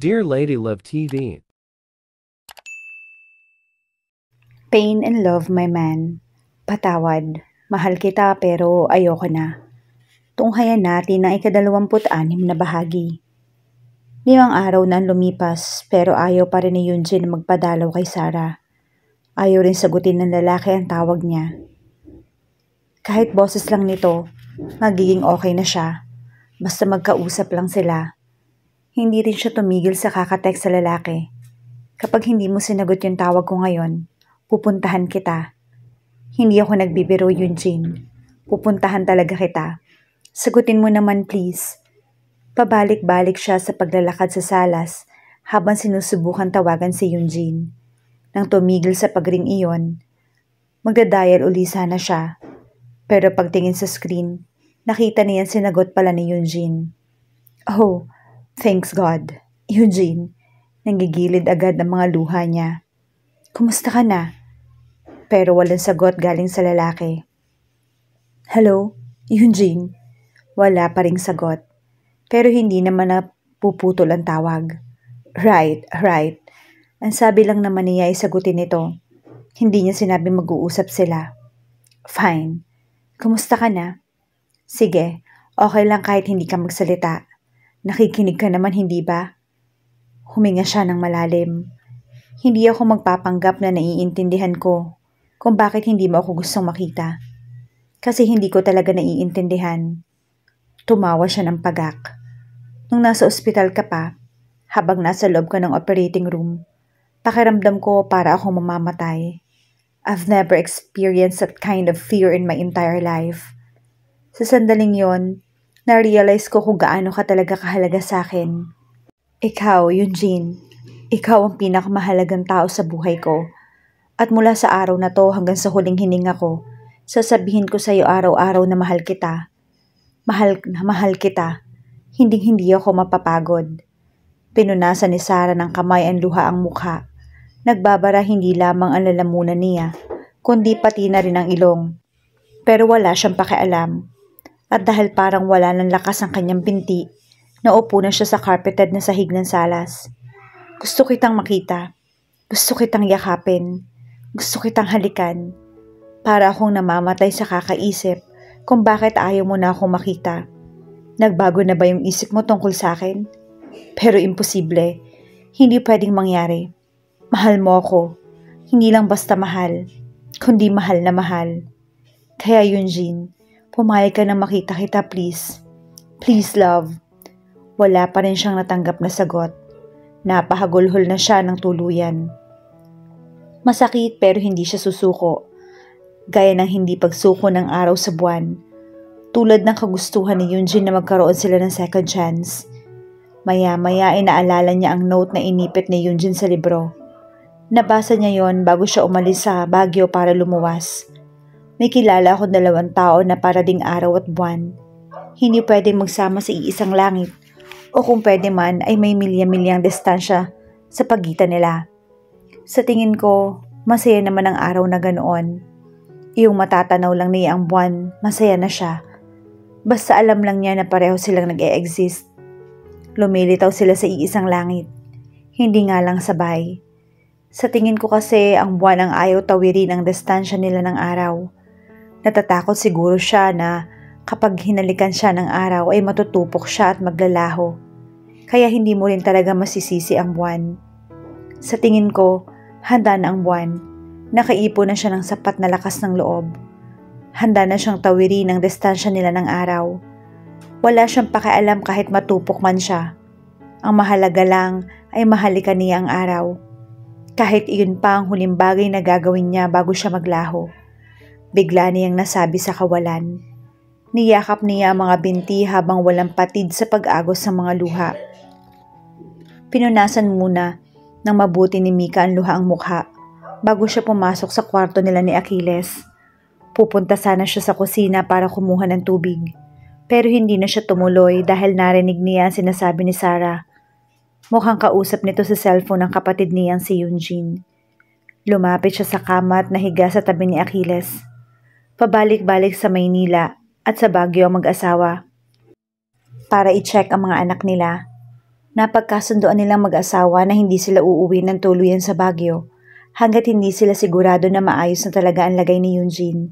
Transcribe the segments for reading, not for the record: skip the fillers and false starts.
Dear Lady Love TV. Pain and love, my man. Patawad. Mahal kita pero ayoko na. Tunghayan natin ang ika-26 na bahagi. 5 araw na ang lumipas pero ayaw pa rin ni Yunjin na magpadalaw kay Sarah. Ayaw rin sagutin ng lalaki ang tawag niya. Kahit boses lang nito, magiging okay na siya. Basta magkausap lang sila. Hindi rin siya tumigil sa kakatext sa lalaki. Kapag hindi mo sinagot yung tawag ko ngayon, pupuntahan kita. Hindi ako nagbibiro, Yunjin. Pupuntahan talaga kita. Sagutin mo naman please. Pabalik-balik siya sa paglalakad sa salas habang sinusubukan tawagan si Yunjin. Nang tumigil sa pagring iyon, magdadial uli sana siya. Pero pagtingin sa screen, nakita niyan sinagot pala ni Yunjin. Oh, thanks God. Yunjin, nanggigilid agad ang mga luha niya. Kumusta ka na? Pero walang sagot galing sa lalaki. Hello, Yunjin? Wala pa ring sagot. Pero hindi naman napuputol ang tawag. Right. Ang sabi lang naman niya ay sagutin ito. Hindi niya sinabi mag-uusap sila. Fine. Kumusta ka na? Sige, okay lang kahit hindi ka magsalita. Nakikinig ka naman, hindi ba? Huminga siya ng malalim. Hindi ako magpapanggap na naiintindihan ko kung bakit hindi mo ako gustong makita. Kasi hindi ko talaga naiintindihan. Tumawa siya ng pagak. Nung nasa ospital ka pa, habang nasa loob ka ng operating room, pakiramdam ko para akong mamamatay. I've never experienced that kind of fear in my entire life. Sa sandaling yon, na-realize ko kung gaano ka talaga kahalaga sa akin. Ikaw, Yunjin, ikaw ang pinakamahalagang tao sa buhay ko. At mula sa araw na to hanggang sa huling hininga ko, sasabihin ko sa iyo araw-araw na mahal kita. Mahal kita. Hindi ako mapapagod. Pinunasan ni Sarah ng kamay ang luha ang mukha. Nagbabara hindi lamang ang lalamunan niya, kundi pati na rin ang ilong. Pero wala siyang pakialam. At dahil parang wala ng lakas ang kanyang binti, naupo na siya sa carpeted na sahig ng salas. Gusto kitang makita. Gusto kitang yakapin. Gusto kitang halikan. Para akong namamatay sa kakaisip kung bakit ayaw mo na akong makita. Nagbago na ba yung isip mo tungkol sa akin? Pero imposible. Hindi pwedeng mangyari. Mahal mo ako. Hindi lang basta mahal, kundi mahal na mahal. Kaya Yunjin, pumayag ka na makita kita please. Please love. Wala pa rin siyang natanggap na sagot. Napahagulhol na siya ng tuluyan. Masakit pero hindi siya susuko. Gaya ng hindi pagsuko ng araw sa buwan. Tulad ng kagustuhan ni Yunjin na magkaroon sila ng second chance. Maya-maya ay naalala niya ang note na inipit ni Yunjin sa libro. Nabasa niya yon bago siya umalis sa Baguio para lumuwas. May kilala akong 2 tao na para ding araw at buwan. Hindi pwedeng magsama sa iisang langit o kung pwede man ay may milya-milyang distansya sa pagitan nila. Sa tingin ko, masaya naman ang araw na ganoon. Iyong matatanaw lang niya ang buwan, masaya na siya. Basta alam lang niya na pareho silang nag-e-exist. Lumilitaw sila sa iisang langit. Hindi nga lang sabay. Sa tingin ko kasi ang buwan ang ayaw tawirin ang distansya nila ng araw. Natatakot siguro siya na kapag hinalikan siya ng araw ay matutupok siya at maglalaho. Kaya hindi mo rin talaga masisisi ang buwan. Sa tingin ko, handa na ang buwan. Nakaipon na siya ng sapat na lakas ng loob. Handa na siyang tawirin ang distansya nila ng araw. Wala siyang pakialam kahit matupok man siya. Ang mahalaga lang ay mahalikan niya ang araw. Kahit iyon pa ang huling bagay na gagawin niya bago siya maglaho. Bigla niyang nasabi sa kawalan. Niyakap niya ang mga binti habang walang patid sa pag-agos ng mga luha. Pinunasan muna ng mabuti ni Mika ang luha ang mukha bago siya pumasok sa kwarto nila ni Achilles. Pupunta sana siya sa kusina para kumuha ng tubig. Pero hindi na siya tumuloy dahil narinig niya ang sinasabi ni Sarah. Mukhang kausap nito sa cellphone ng kapatid niyang si Yunjin. Lumapit siya sa kama at nahiga sa tabi ni Achilles. Pabalik-balik sa Maynila at sa Baguio ang mag-asawa para i-check ang mga anak nila. Napagkasunduan nilang mag-asawa na hindi sila uuwi ng tuluyan sa Baguio hanggat hindi sila sigurado na maayos na talaga ang lagay ni Eugene.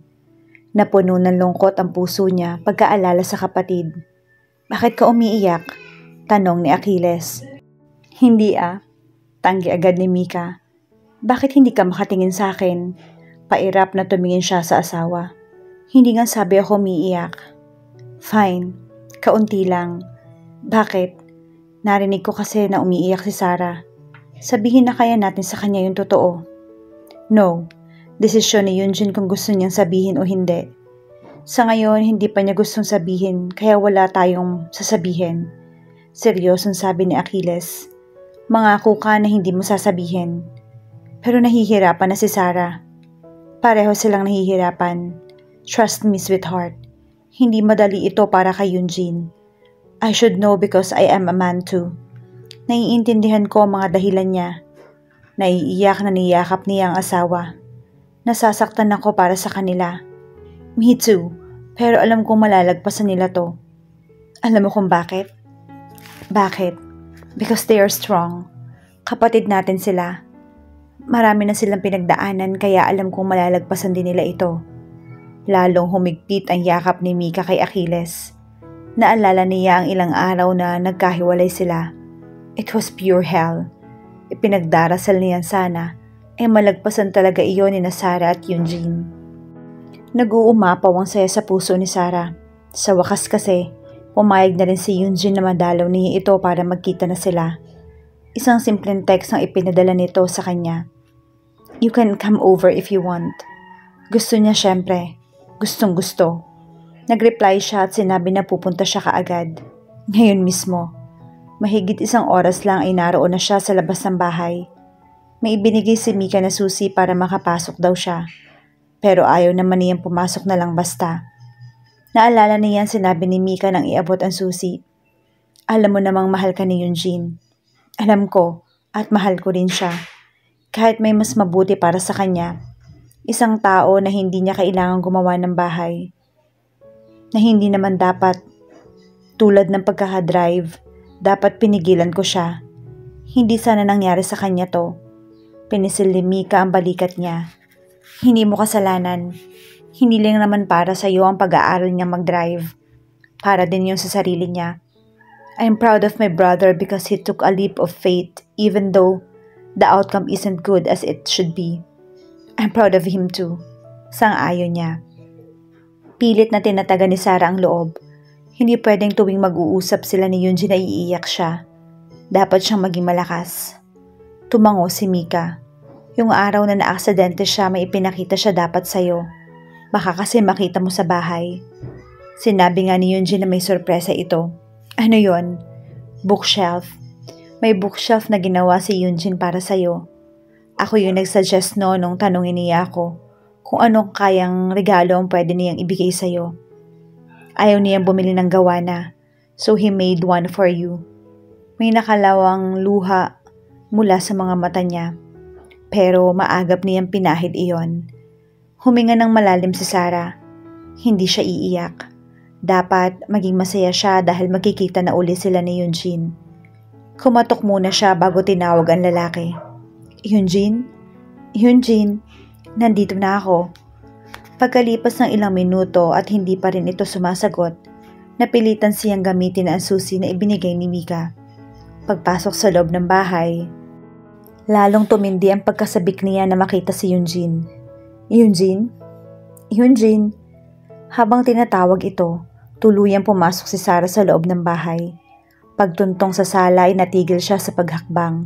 Napuno ng lungkot ang puso niya pagkaalala sa kapatid. "Bakit ka umiiyak?" tanong ni Achilles. "Hindi tanggi agad ni Mika. "Bakit hindi ka makatingin sa akin?" Pairap na tumingin siya sa asawa. "Hindi nga sabi ako umiiyak." "Fine, kaunti lang." "Bakit? Narinig ko kasi na umiiyak si Sarah. Sabihin na kaya natin sa kanya yung totoo." "No, desisyon ni Eugene kung gusto niyang sabihin o hindi. Sa ngayon, hindi pa niya gustong sabihin kaya wala tayong sasabihin." Seryosong sabi ni Achilles. "Mangako ka na hindi mo sasabihin." "Pero nahihirapan na si Sarah." "Pareho silang nahihirapan. Trust me, sweetheart. Hindi madali ito para kay Eugene. I should know because I am a man too. Naiintindihan ko ang mga dahilan niya." Naiiyak na niyakap niya ang asawa. "Nasasaktan ako para sa kanila." "Me too, pero alam kong malalagpasan nila to." "Alam mo kung bakit?" "Bakit?" "Because they are strong. Kapatid natin sila. Marami na silang pinagdaanan kaya alam kong malalagpasan din nila ito." Lalong humigpit ang yakap ni Mika kay Achilles. Naalala niya ang ilang araw na nagkahiwalay sila. It was pure hell. Ipinagdarasal niyan sana ay malagpasan talaga iyon ni Sarah at Eugene. Nag-uumapaw ang saya sa puso ni Sarah. Sa wakas kasi, pumayag na rin si Eugene na madalaw niya ito para magkita na sila. Isang simpleng text ang ipinadala nito sa kanya. "You can come over if you want." Gusto niya syempre. Gustong gusto. Nag-reply siya at sinabi na pupunta siya kaagad. Ngayon mismo. Mahigit 1 oras lang ay naroon na siya sa labas ng bahay. May ibinigay si Mika na susi para makapasok daw siya. Pero ayaw naman niyang pumasok na lang basta. Naalala niya sinabi ni Mika nang iabot ang susi. "Alam mo namang mahal ka ni Eugene." "Alam ko at mahal ko rin siya. Kahit may mas mabuti para sa kanya. Isang tao na hindi niya kailangang gumawa ng bahay. Na hindi naman dapat. Tulad ng pagkakadrive, dapat pinigilan ko siya. Hindi sana nangyari sa kanya to." Pinisil ni Mika ang balikat niya. "Hindi mo kasalanan. Hindi lang naman para sa iyo ang pag-aaral niya mag-drive. Para din yun sa sarili niya. I'm proud of my brother because he took a leap of faith even though the outcome isn't good as it should be. I'm proud of him too." Sang-ayon niya. Pilit na tinataga ni Sarah ang loob. Hindi pwedeng tuwing mag-uusap sila ni Eugene ay iiyak siya. Dapat siyang maging malakas. Tumango si Mika. "Yung araw na naaksidente siya may ipinakita siya dapat sa'yo. Baka kasi makita mo sa bahay." Sinabi nga ni Eugene na may sorpresa ito. "Ano yon?" "Bookshelf. May bookshelf na ginawa si Eugene para sa'yo. Ako yung nagsuggest nung tanungin niya ako kung anong kayang regalo ang pwede niyang ibigay sa'yo. Ayaw niyang bumili ng gawa na, so he made one for you." May nakalawang luha mula sa mga mata niya, pero maagap niyang pinahid iyon. Huminga ng malalim si Sarah. Hindi siya iiyak. Dapat maging masaya siya dahil magkikita na uli sila ni Eugene. Kumatok muna siya bago tinawag ang lalaki. "Eugene? Eugene, nandito na ako." Pagkalipas ng ilang minuto at hindi pa rin ito sumasagot, napilitan siyang gamitin ang susi na ibinigay ni Mika. Pagpasok sa loob ng bahay, lalong tumindi ang pagkasabik niya na makita si Eugene. "Eugene? Eugene?" Habang tinatawag ito, tuluyang pumasok si Sarah sa loob ng bahay. Pagtuntong sa sala ay natigil siya sa paghakbang.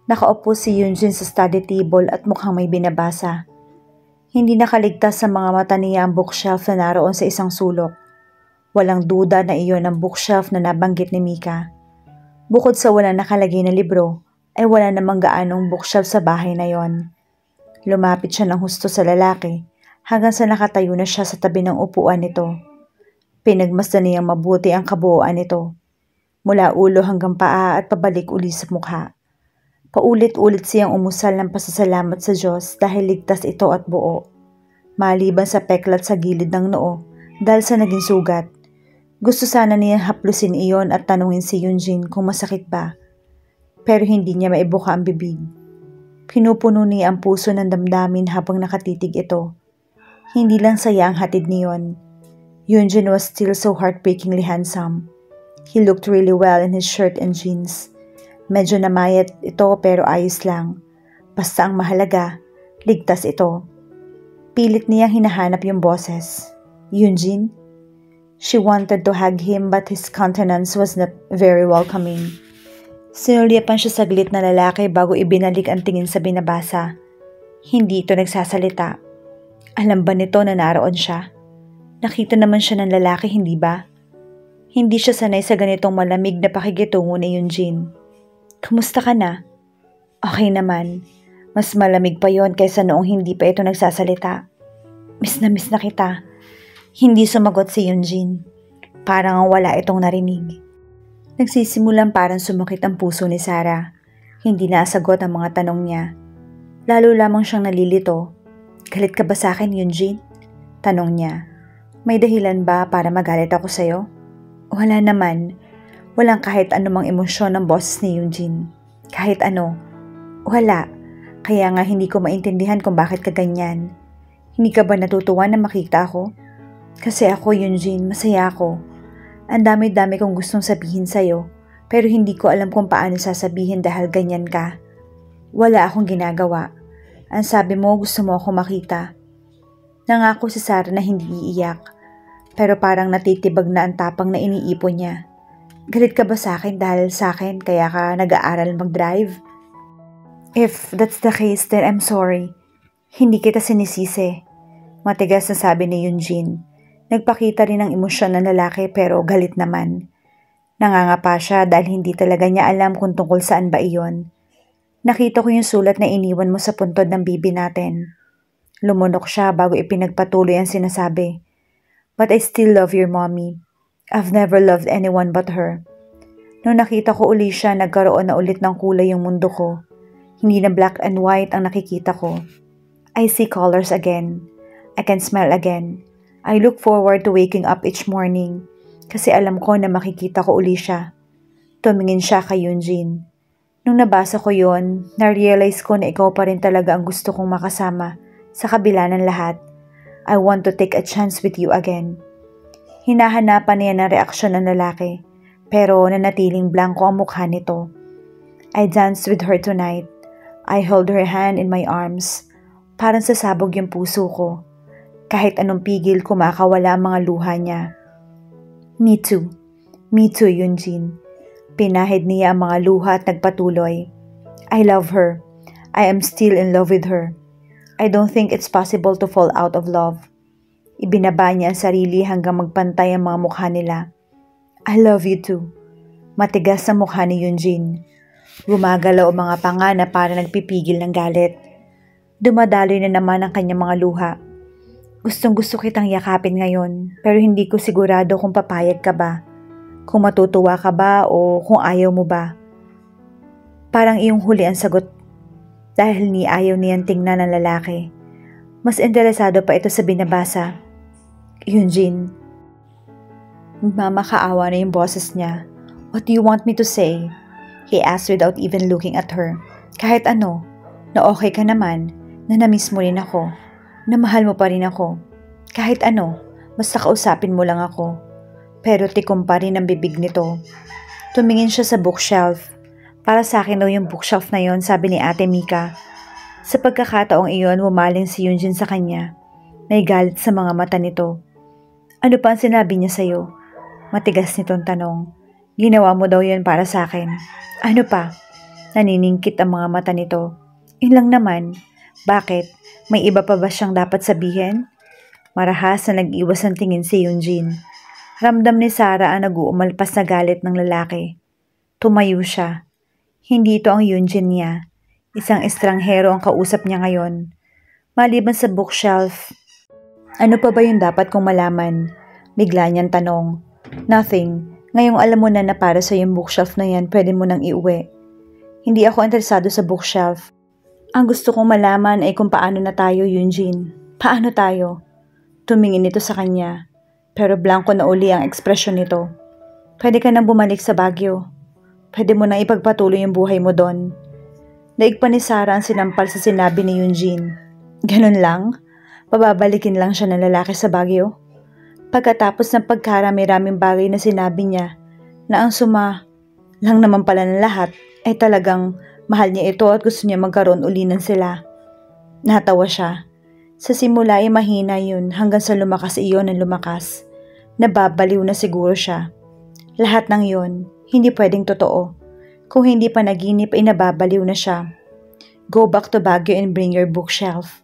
Nakaupo si Eugene sa study table at mukhang may binabasa. Hindi nakaligtas sa mga mata niya ang bookshelf na naroon sa isang sulok. Walang duda na iyon ang bookshelf na nabanggit ni Mika. Bukod sa walang nakalagay na libro, ay wala namang gaanong bookshelf sa bahay na yon. Lumapit siya ng husto sa lalaki hanggang sa nakatayo na siya sa tabi ng upuan nito. Pinagmasdan niyang mabuti ang kabuuan nito. Mula ulo hanggang paa at pabalik uli sa mukha. Paulit-ulit siyang umusal ng pasasalamat sa Diyos dahil ligtas ito at buo. Maliban sa peklat sa gilid ng noo dahil sa naging sugat. Gusto sana niyang haplusin iyon at tanungin si Eugene kung masakit ba. pero hindi niya maibuka ang bibig. Pinupuno niya ang puso ng damdamin habang nakatitig ito. Hindi lang saya ang hatid niyon. Yunjin was still so heartbreakingly handsome. He looked really well in his shirt and jeans. Medyo namayat ito pero ayos lang. Basta ang mahalaga, ligtas ito. Pilit niyang hinahanap yung boses. Yunjin? She wanted to hug him but his countenance was not very welcoming. Sinulyapan siya saglit na lalaki bago ibinalik ang tingin sa binabasa. Hindi ito nagsasalita. Alam ba nito na naroon siya? Nakita naman siya ng lalaki, hindi ba? Hindi siya sanay sa ganitong malamig na pakikitungo ni Yunjin. Kumusta ka na? Okay naman. Mas malamig pa yon kaysa noong hindi pa ito nagsasalita. Miss na kita. Hindi sumagot si Yunjin. Parang wala itong narinig. Nagsisimulang parang sumakit ang puso ni Sarah. Hindi nasagot ang mga tanong niya. Lalo lamang siyang nalilito. Galit ka ba sa akin, Yunjin? Tanong niya. May dahilan ba para magalit ako sa'yo? Wala naman. Walang kahit anumang emosyon ng boses ni Yunjin. Kahit ano. Wala. Kaya nga hindi ko maintindihan kung bakit ka ganyan. Hindi ka ba natutuwa na makita ako? Kasi ako, Yunjin, masaya ako. Ang dami-dami kong gustong sabihin sa'yo, pero hindi ko alam kung paano sasabihin dahil ganyan ka. Wala akong ginagawa. Ang sabi mo, gusto mo ako makita. Nangako si Sarah na hindi iiyak. Pero parang natitibag na ang tapang na iniipon niya. Galit ka ba sa akin dahil sa akin kaya ka nag-aaral mag-drive? If that's the case, then I'm sorry. Hindi kita sinisisi. Matigas na sabi ni Yunjin. Nagpakita rin ng emosyon ng lalaki pero galit naman. Nangangapa siya dahil hindi talaga niya alam kung tungkol saan ba iyon. Nakita ko yung sulat na iniwan mo sa puntod ng bibi natin. Lumunok siya bago ipinagpatuloy ang sinasabi. But I still love your mommy. I've never loved anyone but her. Nung nakita ko uli siya, nagkaroon na ulit ng kulay yung mundo ko. Hindi na black and white ang nakikita ko. I see colors again. I can smell again. I look forward to waking up each morning kasi alam ko na makikita ko uli siya. Tumingin siya kay Yunjin. Nung nabasa ko yon, na-realize ko na ikaw pa rin talaga ang gusto kong makasama sa kabila ng lahat. I want to take a chance with you again. Hinahanapan niya ng reaksyon ng lalaki, pero nanatiling blanko ang mukha nito. I danced with her tonight. I held her hand in my arms. Parang sasabog yung puso ko. Kahit anong pigil, kumakawala ang mga luha niya. Me too. Me too, Yunjin. Pinahid niya ang mga luha at nagpatuloy. I love her. I am still in love with her. I don't think it's possible to fall out of love. Ibinaba niya ang sarili hanggang magpantay ang mga mukha nila. I love you too. Matigas ang mukha ni Yunjin. Gumagalaw ang mga panga na para nagpipigil ng galit. Dumadaloy na naman ang kanyang mga luha. Gustong gusto kitang yakapin ngayon, pero hindi ko sigurado kung papayag ka ba. Kung matutuwa ka ba o kung ayaw mo ba. Parang iyong huli ang sagot. Dahil ni ayaw niyang tingnan ng lalaki. Mas interesado pa ito sa binabasa. Yunjin. Mamakaawa na yung boses niya. What do you want me to say? He asked without even looking at her. Kahit ano, na okay ka naman, na namiss mo rin ako, na mahal mo pa rin ako. Kahit ano, basta kausapin mo lang ako. Pero tikom pa rin ang bibig nito. Tumingin siya sa bookshelf. Para sa akin daw yung bookshelf na yon, sabi ni Ate Mika. Sa pagkakataong iyon, wumaling si Yunjin sa kanya. May galit sa mga mata nito. Ano pa ang sinabi niya sa'yo? Matigas nitong tanong. Ginawa mo daw yun para sa akin. Ano pa? Naniningkit ang mga mata nito. Yun lang naman. Bakit? May iba pa ba siyang dapat sabihin? Marahas na nag-iwas ang tingin si Yunjin. Ramdam ni Sarah ang nag-uumalpas na galit ng lalaki. Tumayo siya. Hindi ito ang Yunjin niya. Isang estranghero ang kausap niya ngayon. Maliban sa bookshelf, ano pa ba yung dapat kong malaman? Bigla niyang tanong. Nothing. Ngayong alam mo na para sa yung bookshelf na yan, pwede mo nang iuwi. Hindi ako interesado sa bookshelf. Ang gusto kong malaman ay kung paano na tayo, Yunjin. Paano tayo? Tumingin ito sa kanya. Pero blanko na uli ang ekspresyon nito. Pwede ka nang bumalik sa Baguio. Pwede mo nang ipagpatuloy yung buhay mo doon. Daig pa ni Sarah ang sinampal sa sinabi ni Eugene. Ganun lang? Pababalikin lang siya ng lalaki sa Baguio? Pagkatapos ng pagkarami-raming bagay na sinabi niya, na ang suma lang naman pala ng lahat ay talagang mahal niya ito at gusto niya magkaroon uli ng sila. Natawa siya. Sa simula ay mahina yun hanggang sa lumakas iyon ng lumakas. Nababaliw na siguro siya. Lahat ng yun, hindi pwedeng totoo. Kung hindi pa naginip ay nababaliw na siya. Go back to Baguio and bring your bookshelf.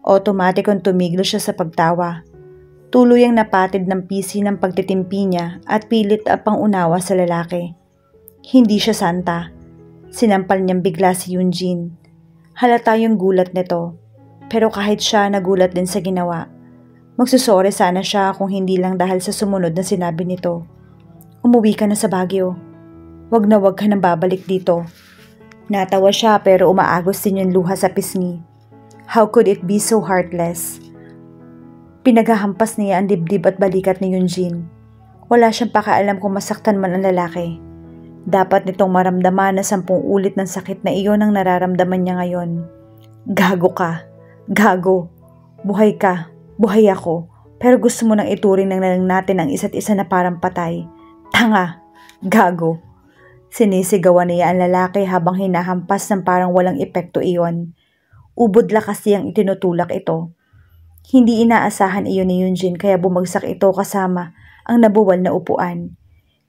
Automatikong tumigil siya sa pagtawa. Tuluyang napatid ng pisi ng pagtitimpi niya at pilit ang pangunawa sa lalaki. Hindi siya santa. Sinampal niyang bigla si Eugene. Halata yung gulat nito. Pero kahit siya nagulat din sa ginawa. Magsusore sana siya kung hindi lang dahil sa sumunod na sinabi nito. Umuwi ka na sa Baguio. Wag na wag ka nang babalik dito. Natawa siya pero umaagos din yung luha sa pisngi. How could it be so heartless? Pinaghahampas niya ang dibdib at balikat ni Eugene. Wala siyang pakialam kung masaktan man ang lalaki. Dapat nitong maramdaman na 10 ulit ng sakit na iyon ang nararamdaman niya ngayon. Gago ka. Gago. Buhay ka. Buhay ako. Pero gusto mo nang ituring ng lang natin ang isa't isa na parang patay. Tanga. Gago. Sinisigawan niya ang lalaki habang hinahampas ng parang walang epekto iyon. Ubod lakas niyang itinutulak ito. Hindi inaasahan iyon ni Eugene kaya bumagsak ito kasama ang nabuwal na upuan.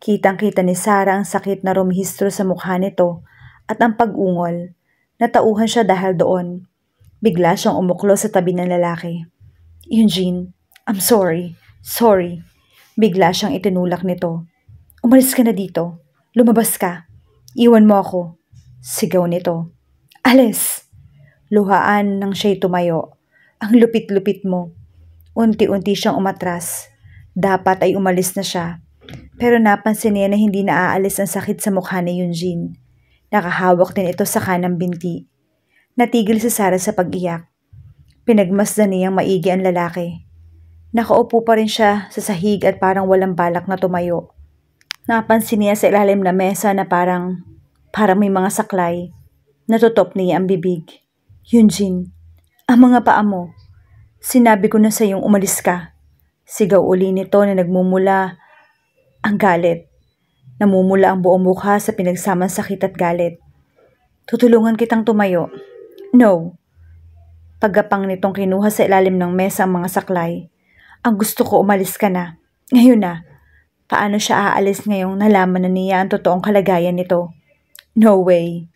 Kitang-kita ni Sarah ang sakit na rumihistro sa mukha nito at ang pag-ungol. Natauhan siya dahil doon. Bigla siyang umuklo sa tabi ng lalaki. Eugene, I'm sorry. Sorry. Bigla siyang itinulak nito. Umalis ka na dito. Lumabas ka. Iwan mo ako. Sigaw nito. Alis! Luhaan nang siya'y tumayo. Ang lupit-lupit mo. Unti-unti siyang umatras. Dapat ay umalis na siya. Pero napansin niya na hindi naaalis ang sakit sa mukha ni Eugene. Nakahawak din ito sa kanang binti. Natigil si Sarah sa pag-iyak. Pinagmasdan niyang maigi ang lalaki. Nakaupo pa rin siya sa sahig at parang walang balak na tumayo. Napansin niya sa ilalim na mesa na parang may mga saklay. Natutop niya ang bibig. Eugene, ang mga paa mo. Sinabi ko na sa iyong umalis ka. Sigaw uli nito na nagmumula ang galit. Namumula ang buong mukha sa pinagsamang sakit at galit. Tutulungan kitang tumayo. No. Paggapang nitong kinuha sa ilalim ng mesa ang mga saklay. Ang gusto ko umalis ka na. Ngayon na. Paano siya aalis ngayong nalaman na niya ang totoong kalagayan nito? No way.